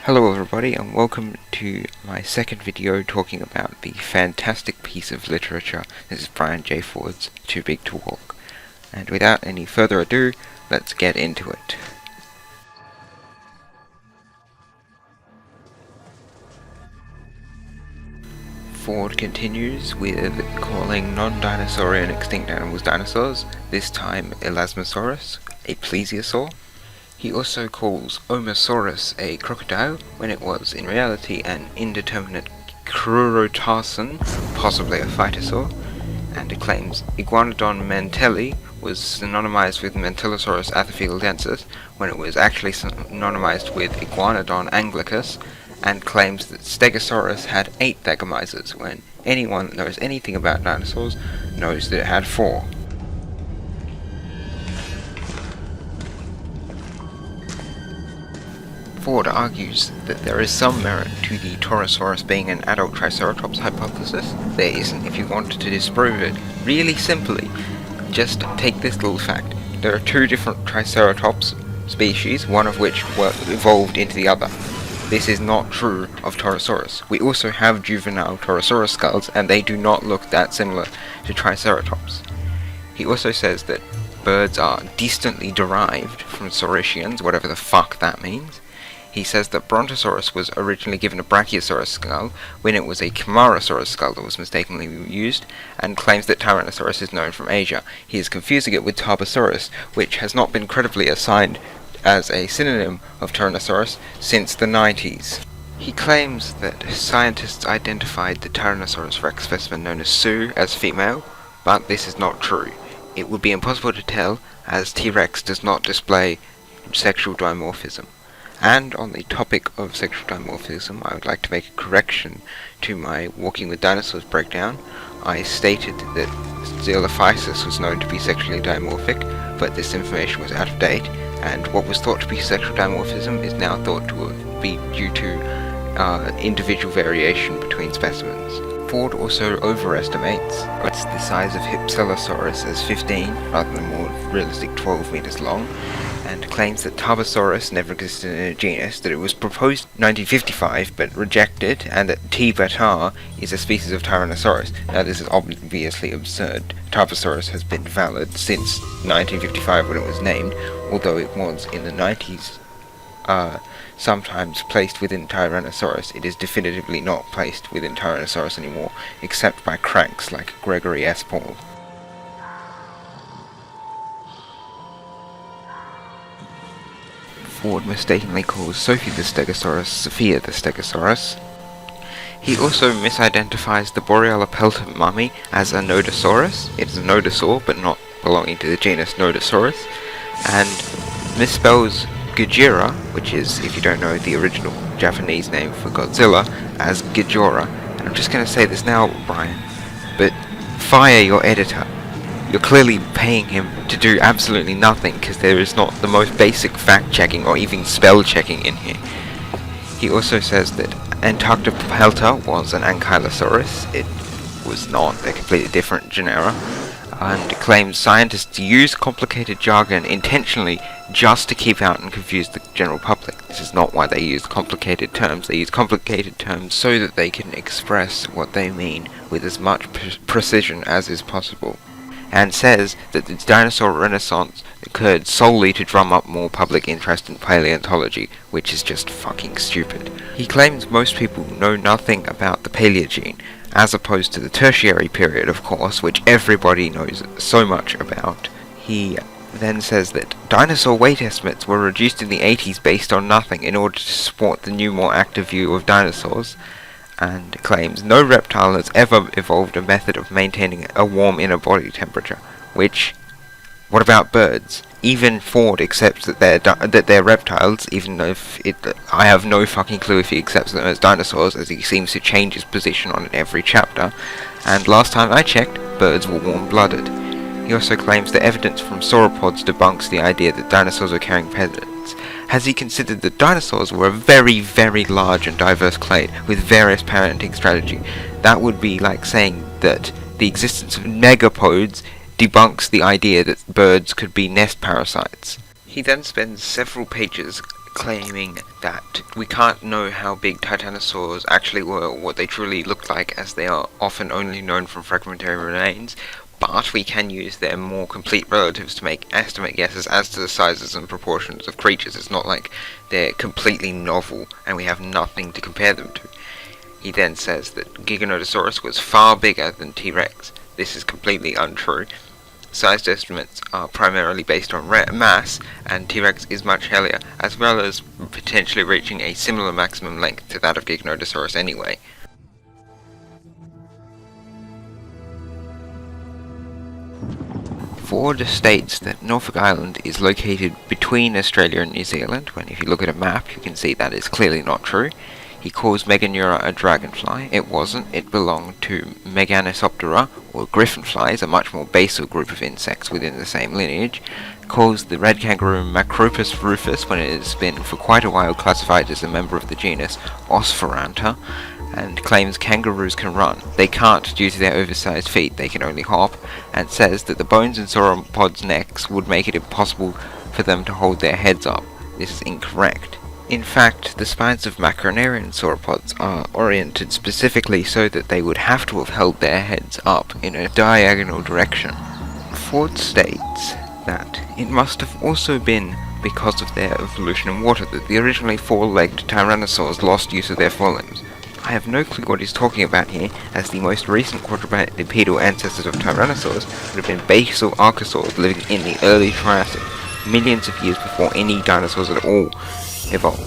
Hello everybody and welcome to my second video talking about the fantastic piece of literature. This is Brian J. Ford's Too Big to Walk. And without any further ado, let's get into it. Ford continues with calling non-dinosaurian extinct animals dinosaurs, this time Elasmosaurus, a plesiosaur. He also calls Omosaurus a crocodile, when it was, in reality, an indeterminate Crurotarsan, possibly a phytosaur, and claims Iguanodon mantelli was synonymized with Mantellosaurus athaphylodensis, when it was actually synonymized with Iguanodon anglicus, and claims that Stegosaurus had 8 thagomizers, when anyone that knows anything about dinosaurs knows that it had 4. Ford argues that there is some merit to the Torosaurus being an adult Triceratops hypothesis. There isn't if you wanted to disprove it. Really simply, just take this little fact. There are 2 different Triceratops species, one of which were evolved into the other. This is not true of Torosaurus. We also have juvenile Torosaurus skulls, and they do not look that similar to Triceratops. He also says that birds are distantly derived from Saurischeans, whatever the fuck that means. He says that Brontosaurus was originally given a Brachiosaurus skull when it was a Camarasaurus skull that was mistakenly used, and claims that Tyrannosaurus is known from Asia. He is confusing it with Tarbosaurus, which has not been credibly assigned as a synonym of Tyrannosaurus since the 90s. He claims that scientists identified the Tyrannosaurus rex specimen known as Sue as female, but this is not true. It would be impossible to tell, as T-Rex does not display sexual dimorphism. And on the topic of sexual dimorphism, I would like to make a correction to my Walking with Dinosaurs breakdown. I stated that Steelophysis was known to be sexually dimorphic, but this information was out of date, and what was thought to be sexual dimorphism is now thought to be due to individual variation between specimens. Ford also overestimates the size of Hypsilosaurus as 15, rather than more realistic 12 meters long, and claims that Tarbosaurus never existed in a genus, that it was proposed in 1955 but rejected, and that T. batar is a species of Tyrannosaurus. Now this is obviously absurd. Tarbosaurus has been valid since 1955 when it was named, although it was in the 90s sometimes placed within Tyrannosaurus. It is definitively not placed within Tyrannosaurus anymore, except by cranks like Gregory S. Paul. Ford mistakenly calls Sophie the Stegosaurus Sophia the Stegosaurus. He also misidentifies the Borealopelta mummy as a Nodosaurus. It is a nodosaur, but not belonging to the genus Nodosaurus, and misspells Gojira, which is, if you don't know, the original Japanese name for Godzilla, as Gijora. And I'm just going to say this now, Brian, but fire your editor. You're clearly paying him to do absolutely nothing, because there is not the most basic fact-checking or even spell-checking in here. He also says that Antarctopelta was an Ankylosaurus. It was not. They're completely different genera. And claims scientists use complicated jargon intentionally just to keep out and confuse the general public. This is not why they use complicated terms. They use complicated terms so that they can express what they mean with as much precision as is possible. And says that the dinosaur renaissance occurred solely to drum up more public interest in paleontology, which is just fucking stupid. He claims most people know nothing about the Paleogene, as opposed to the tertiary period, of course, which everybody knows so much about. He then says that dinosaur weight estimates were reduced in the 80s based on nothing in order to support the new, more active view of dinosaurs, and claims no reptile has ever evolved a method of maintaining a warm inner body temperature. Which, what about birds? Even Ford accepts that they're reptiles, even though I have no fucking clue if he accepts them as dinosaurs, as he seems to change his position on it every chapter. And last time I checked, birds were warm-blooded. He also claims that evidence from sauropods debunks the idea that dinosaurs were carrying predators. Has he considered that dinosaurs were a very, very large and diverse clade with various parenting strategy? That would be like saying that the existence of megapods debunks the idea that birds could be nest parasites. He then spends several pages claiming that we can't know how big titanosaurs actually were or what they truly looked like, as they are often only known from fragmentary remains, but we can use their more complete relatives to make estimate guesses as to the sizes and proportions of creatures. It's not like they're completely novel and we have nothing to compare them to. He then says that Giganotosaurus was far bigger than T-Rex. This is completely untrue. Sized estimates are primarily based on mass, and T-Rex is much heavier, as well as potentially reaching a similar maximum length to that of Giganotosaurus anyway. Ford states that Norfolk Island is located between Australia and New Zealand, when if you look at a map you can see that is clearly not true. He calls Meganeura a dragonfly. It wasn't. It belonged to Meganisoptera, or griffinflies, a much more basal group of insects within the same lineage. Calls the red kangaroo Macropus rufus, when it has been for quite a while classified as a member of the genus Ospharanta, and claims kangaroos can run. They can't due to their oversized feet, they can only hop, and says that the bones in sauropods' necks would make it impossible for them to hold their heads up. This is incorrect. In fact, the spines of macronarian sauropods are oriented specifically so that they would have to have held their heads up in a diagonal direction. Ford states that it must have also been because of their evolution in water that the originally four-legged tyrannosaurs lost use of their forelimbs. I have no clue what he's talking about here, as the most recent quadrupedal ancestors of tyrannosaurs would have been basal archosaurs living in the early Triassic, millions of years before any dinosaurs at all evolved.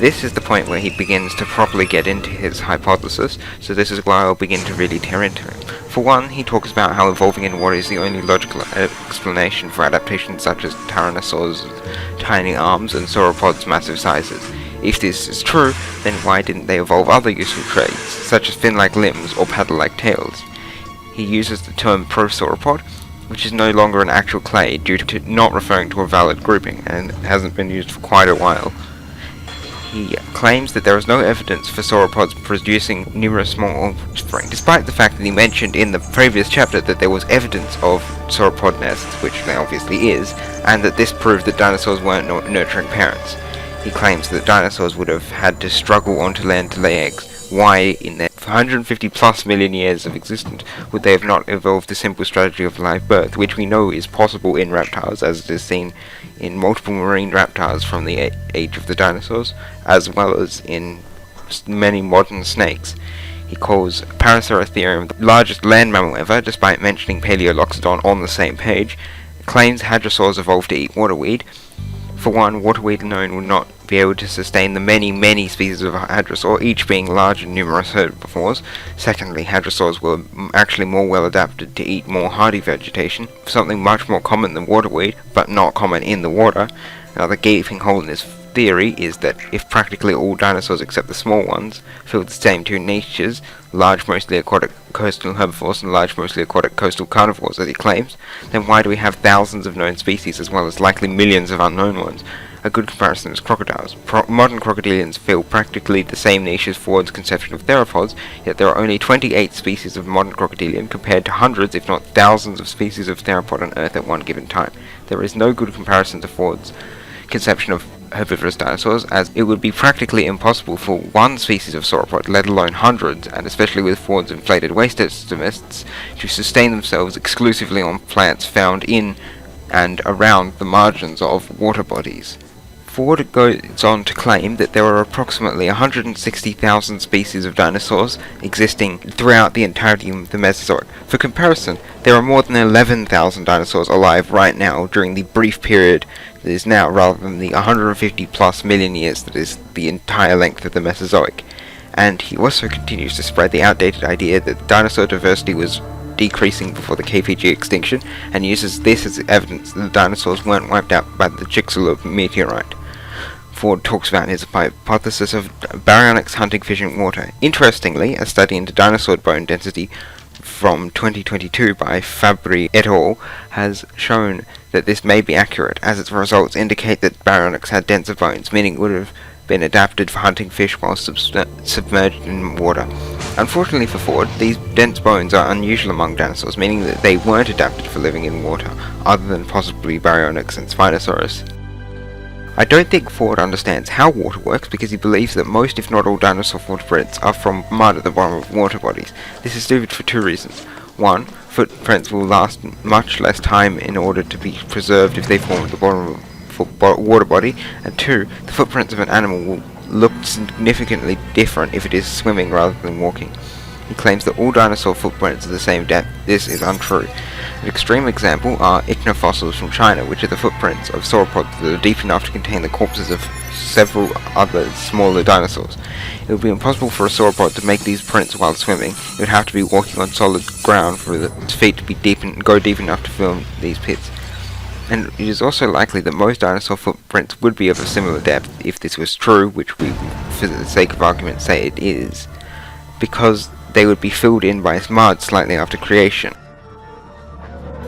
This is the point where he begins to properly get into his hypothesis, so this is where I'll begin to really tear into him. For one, he talks about how evolving in water is the only logical explanation for adaptations such as tyrannosaurs' tiny arms and sauropods' massive sizes. If this is true, then why didn't they evolve other useful traits, such as fin-like limbs or paddle-like tails? He uses the term prosauropod, which is no longer an actual clade due to not referring to a valid grouping, and hasn't been used for quite a while. He claims that there is no evidence for sauropods producing numerous small offspring, despite the fact that he mentioned in the previous chapter that there was evidence of sauropod nests, which there obviously is, and that this proved that dinosaurs weren't nurturing parents. He claims that dinosaurs would have had to struggle onto land to lay eggs. Why, in their 150 plus million years of existence, would they have not evolved the simple strategy of live birth, which we know is possible in reptiles, as it is seen in multiple marine reptiles from the age of the dinosaurs, as well as in many modern snakes. He calls Paraceratherium the largest land mammal ever, despite mentioning Paleoloxodon on the same page. Claims hadrosaurs evolved to eat waterweed. For one, waterweed alone would not be able to sustain the many species of hadrosaur, each being large and numerous herbivores. Secondly, hadrosaurs were actually more well adapted to eat more hardy vegetation, something much more common than waterweed, but not common in the water. Another gaping hole in this theory is that if practically all dinosaurs except the small ones filled the same two niches, large mostly aquatic coastal herbivores and large mostly aquatic coastal carnivores as he claims, then why do we have thousands of known species as well as likely millions of unknown ones? A good comparison is crocodiles. Modern crocodilians fill practically the same niche as Ford's conception of theropods, yet there are only 28 species of modern crocodilian compared to hundreds if not thousands of species of theropod on Earth at one given time. There is no good comparison to Ford's conception of herbivorous dinosaurs, as it would be practically impossible for one species of sauropod, let alone hundreds, and especially with Ford's inflated waste estimates, to sustain themselves exclusively on plants found in and around the margins of water bodies. Ford goes on to claim that there are approximately 160,000 species of dinosaurs existing throughout the entirety of the Mesozoic. For comparison, there are more than 11,000 dinosaurs alive right now during the brief period that is now, rather than the 150 plus million years that is the entire length of the Mesozoic. And he also continues to spread the outdated idea that dinosaur diversity was decreasing before the KPG extinction, and uses this as evidence that the dinosaurs weren't wiped out by the Chicxulub meteorite. Ford talks about his hypothesis of baryonyx hunting fish in water. Interestingly, a study into dinosaur bone density from 2022 by Fabry et al. Has shown that this may be accurate, as its results indicate that baryonyx had denser bones, meaning it would have been adapted for hunting fish while submerged in water. Unfortunately for Ford, these dense bones are unusual among dinosaurs, meaning that they weren't adapted for living in water, other than possibly Baryonyx and Spinosaurus. I don't think Ford understands how water works because he believes that most, if not all, dinosaur footprints are from mud at the bottom of water bodies. This is stupid for two reasons. One, footprints will last much less time in order to be preserved if they form at the bottom of a water body, and two, the footprints of an animal will look significantly different if it is swimming rather than walking. He claims that all dinosaur footprints are the same depth. This is untrue. An extreme example are ichnofossils from China, which are the footprints of sauropods that are deep enough to contain the corpses of several other smaller dinosaurs. It would be impossible for a sauropod to make these prints while swimming. It would have to be walking on solid ground for its feet to be go deep enough to fill these pits. And it is also likely that most dinosaur footprints would be of a similar depth if this was true, which we, for the sake of argument, say it is, because they would be filled in by mud slightly after creation.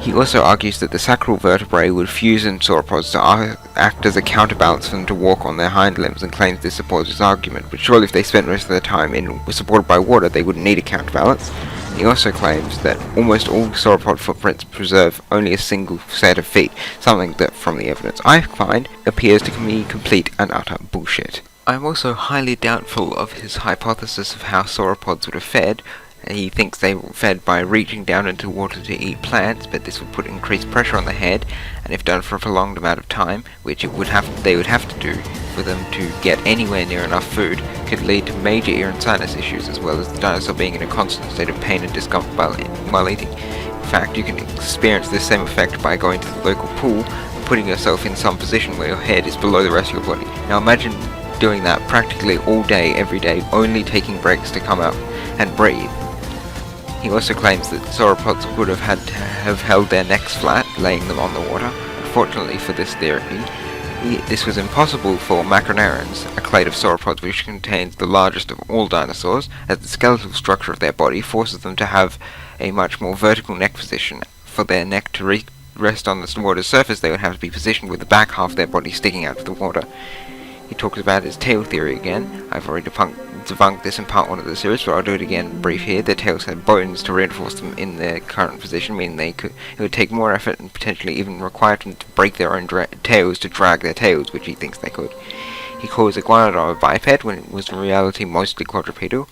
He also argues that the sacral vertebrae would fuse in sauropods to act as a counterbalance for them to walk on their hind limbs, and claims this supports his argument, but surely if they spent most of their time supported by water, they wouldn't need a counterbalance. He also claims that almost all sauropod footprints preserve only a single set of feet, something that, from the evidence I find, appears to me complete and utter bullshit. I am also highly doubtful of his hypothesis of how sauropods would have fed. He thinks they were fed by reaching down into water to eat plants, but this would put increased pressure on the head, and if done for a prolonged amount of time, which they would have to do for them to get anywhere near enough food, could lead to major ear and sinus issues, as well as the dinosaur being in a constant state of pain and discomfort while eating. In fact, you can experience this same effect by going to the local pool and putting yourself in some position where your head is below the rest of your body. Now imagine doing that practically all day, every day, only taking breaks to come out and breathe. He also claims that sauropods would have had to have held their necks flat, laying them on the water. Unfortunately for this theory, this was impossible for Macroneurons, a clade of sauropods which contains the largest of all dinosaurs, as the skeletal structure of their body forces them to have a much more vertical neck position. For their neck to rest on the water's surface, they would have to be positioned with the back half of their body sticking out of the water. He talks about his tail theory again. I've already debunked this in part 1 of the series, but I'll do it again brief here. Their tails had bones to reinforce them in their current position, meaning it would take more effort and potentially even require them to break their own tails to drag their tails, which he thinks they could. He calls Iguanodon a biped when it was in reality mostly quadrupedal.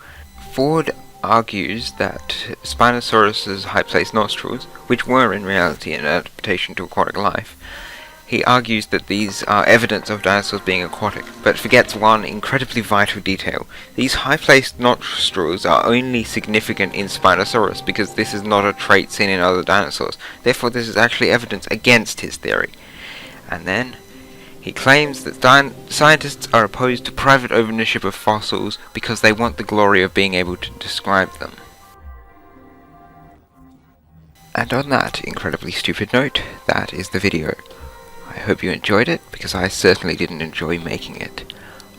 Ford argues that Spinosaurus's high-placed nostrils, which were in reality an adaptation to aquatic life, he argues that these are evidence of dinosaurs being aquatic, but forgets one incredibly vital detail. These high-placed nostrils are only significant in Spinosaurus because this is not a trait seen in other dinosaurs. Therefore, this is actually evidence against his theory. And then, he claims that scientists are opposed to private ownership of fossils because they want the glory of being able to describe them. And on that incredibly stupid note, that is the video. I hope you enjoyed it, because I certainly didn't enjoy making it.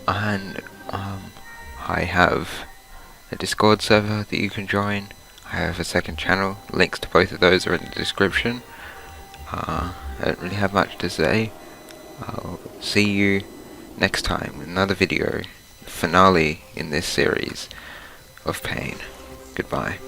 And, I have a Discord server that you can join. I have a second channel. Links to both of those are in the description. I don't really have much to say. I'll see you next time in another video. Finale in this series of pain. Goodbye.